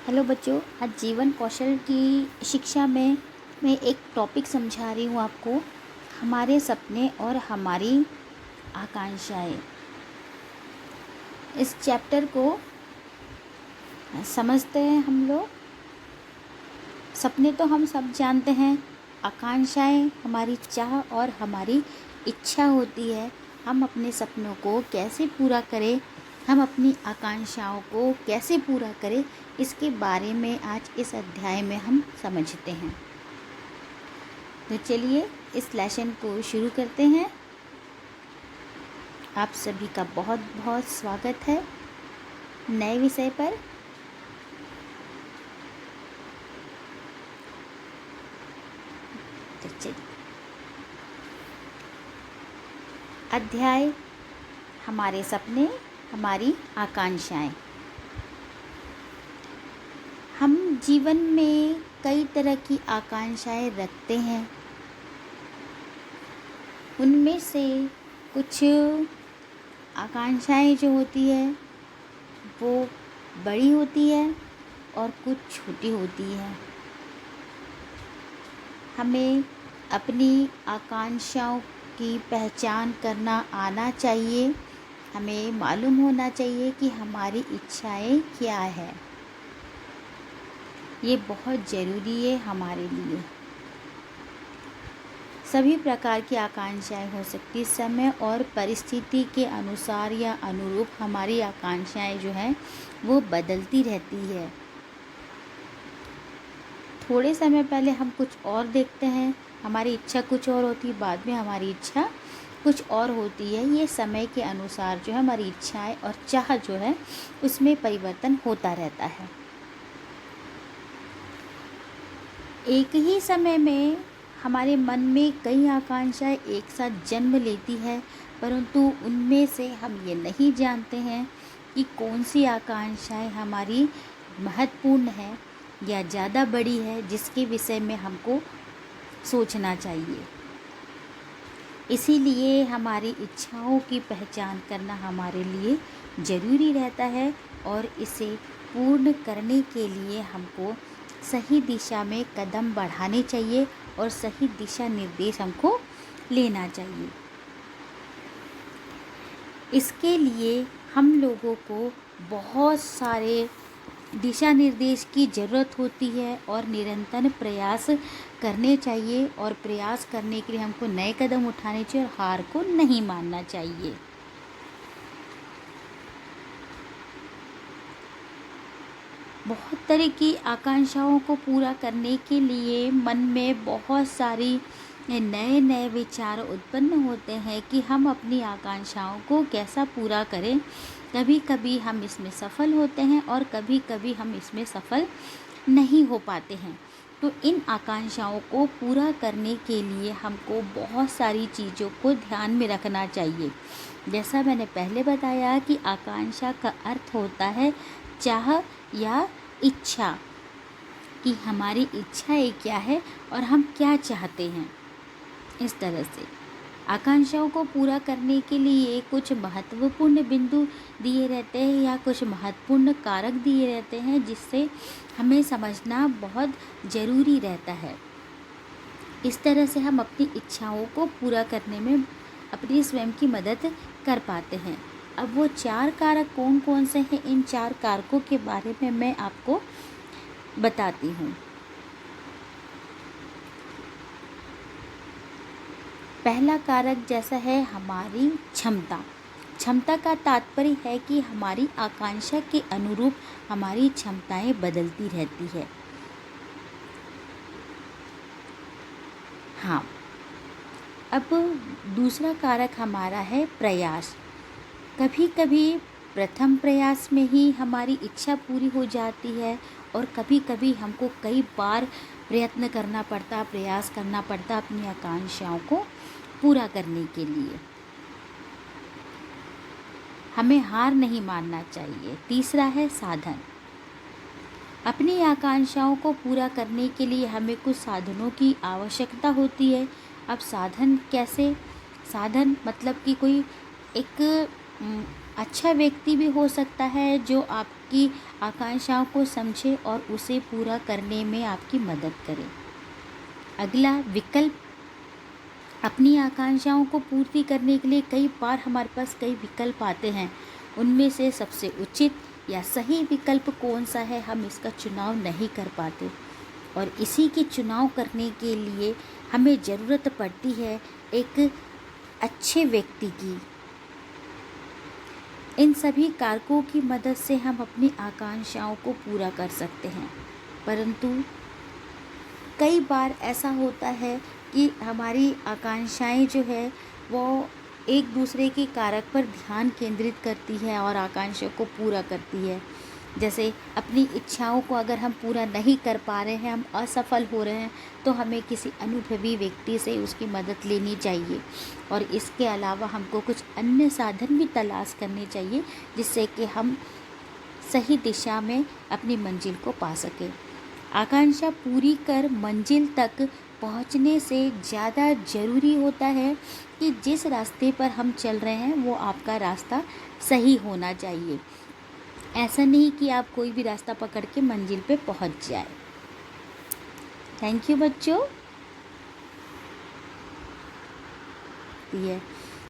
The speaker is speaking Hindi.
हेलो बच्चों, आज जीवन कौशल की शिक्षा में मैं एक टॉपिक समझा रही हूँ आपको। हमारे सपने और हमारी आकांक्षाएं। इस चैप्टर को समझते हैं हम लोग। सपने तो हम सब जानते हैं, आकांक्षाएं हमारी चाह और हमारी इच्छा होती है। हम अपने सपनों को कैसे पूरा करें, हम अपनी आकांक्षाओं को कैसे पूरा करें, इसके बारे में आज इस अध्याय में हम समझते हैं। तो चलिए इस लेसन को शुरू करते हैं। आप सभी का बहुत बहुत स्वागत है नए विषय पर। तो चलिए, अध्याय हमारे सपने, हमारी आकांक्षाएं। हम जीवन में कई तरह की आकांक्षाएं रखते हैं। उनमें से कुछ आकांक्षाएं जो होती है वो बड़ी होती है और कुछ छोटी होती है। हमें अपनी आकांक्षाओं की पहचान करना आना चाहिए। हमें मालूम होना चाहिए कि हमारी इच्छाएं क्या है। ये बहुत ज़रूरी है हमारे लिए। सभी प्रकार की आकांक्षाएं हो सकती, समय और परिस्थिति के अनुसार या अनुरूप हमारी आकांक्षाएं जो हैं वो बदलती रहती है। थोड़े समय पहले हम कुछ और देखते हैं, हमारी इच्छा कुछ और होती है, बाद में हमारी इच्छा कुछ और होती है। ये समय के अनुसार जो है हमारी इच्छाएं और चाह जो है उसमें परिवर्तन होता रहता है। एक ही समय में हमारे मन में कई आकांक्षाएं एक साथ जन्म लेती है, परंतु उनमें से हम ये नहीं जानते हैं कि कौन सी आकांक्षाएं हमारी महत्वपूर्ण है या ज़्यादा बड़ी है, जिसके विषय में हमको सोचना चाहिए। इसीलिए हमारी इच्छाओं की पहचान करना हमारे लिए ज़रूरी रहता है और इसे पूर्ण करने के लिए हमको सही दिशा में कदम बढ़ाने चाहिए और सही दिशा निर्देश हमको लेना चाहिए। इसके लिए हम लोगों को बहुत सारे दिशा निर्देश की ज़रूरत होती है और निरंतर प्रयास करने चाहिए, और प्रयास करने के लिए हमको नए कदम उठाने चाहिए और हार को नहीं मानना चाहिए। बहुत तरह की आकांक्षाओं को पूरा करने के लिए मन में बहुत सारी नए नए विचार उत्पन्न होते हैं कि हम अपनी आकांक्षाओं को कैसा पूरा करें। कभी कभी हम इसमें सफल होते हैं और कभी कभी हम इसमें सफल नहीं हो पाते हैं। तो इन आकांक्षाओं को पूरा करने के लिए हमको बहुत सारी चीज़ों को ध्यान में रखना चाहिए। जैसा मैंने पहले बताया कि आकांक्षा का अर्थ होता है चाह या इच्छा, कि हमारी इच्छाएं क्या है और हम क्या चाहते हैं। इस तरह से आकांक्षाओं को पूरा करने के लिए कुछ महत्वपूर्ण बिंदु दिए रहते हैं या कुछ महत्वपूर्ण कारक दिए रहते हैं, जिससे हमें समझना बहुत ज़रूरी रहता है। इस तरह से हम अपनी इच्छाओं को पूरा करने में अपनी स्वयं की मदद कर पाते हैं। अब वो 4 कारक कौन कौन से हैं, इन 4 कारकों के बारे में मैं आपको बताती हूँ। पहला कारक जैसा है हमारी क्षमता। क्षमता का तात्पर्य है कि हमारी आकांक्षा के अनुरूप हमारी क्षमताएं बदलती रहती है। हाँ, अब दूसरा कारक हमारा है प्रयास। कभी कभी प्रथम प्रयास में ही हमारी इच्छा पूरी हो जाती है और कभी कभी हमको कई बार प्रयत्न करना पड़ता, प्रयास करना पड़ता अपनी आकांक्षाओं को पूरा करने के लिए। हमें हार नहीं मानना चाहिए। तीसरा है साधन। अपनी आकांक्षाओं को पूरा करने के लिए हमें कुछ साधनों की आवश्यकता होती है। अब साधन कैसे? साधन मतलब कि कोई एक अच्छा व्यक्ति भी हो सकता है जो आपकी आकांक्षाओं को समझे और उसे पूरा करने में आपकी मदद करे। अगला विकल्प, अपनी आकांक्षाओं को पूर्ति करने के लिए कई बार हमारे पास कई विकल्प आते हैं। उनमें से सबसे उचित या सही विकल्प कौन सा है, हम इसका चुनाव नहीं कर पाते और इसी के चुनाव करने के लिए हमें ज़रूरत पड़ती है एक अच्छे व्यक्ति की। इन सभी कारकों की मदद से हम अपनी आकांक्षाओं को पूरा कर सकते हैं, परंतु कई बार ऐसा होता है कि हमारी आकांक्षाएं जो है वो एक दूसरे के कारक पर ध्यान केंद्रित करती है और आकांक्षाओं को पूरा करती है। जैसे अपनी इच्छाओं को अगर हम पूरा नहीं कर पा रहे हैं, हम असफल हो रहे हैं, तो हमें किसी अनुभवी व्यक्ति से उसकी मदद लेनी चाहिए और इसके अलावा हमको कुछ अन्य साधन भी तलाश करने चाहिए जिससे कि हम सही दिशा में अपनी मंजिल को पा सकें। आकांक्षा पूरी कर मंजिल तक पहुंचने से ज़्यादा ज़रूरी होता है कि जिस रास्ते पर हम चल रहे हैं वो आपका रास्ता सही होना चाहिए। ऐसा नहीं कि आप कोई भी रास्ता पकड़ के मंजिल पे पहुंच जाए। थैंक यू बच्चों।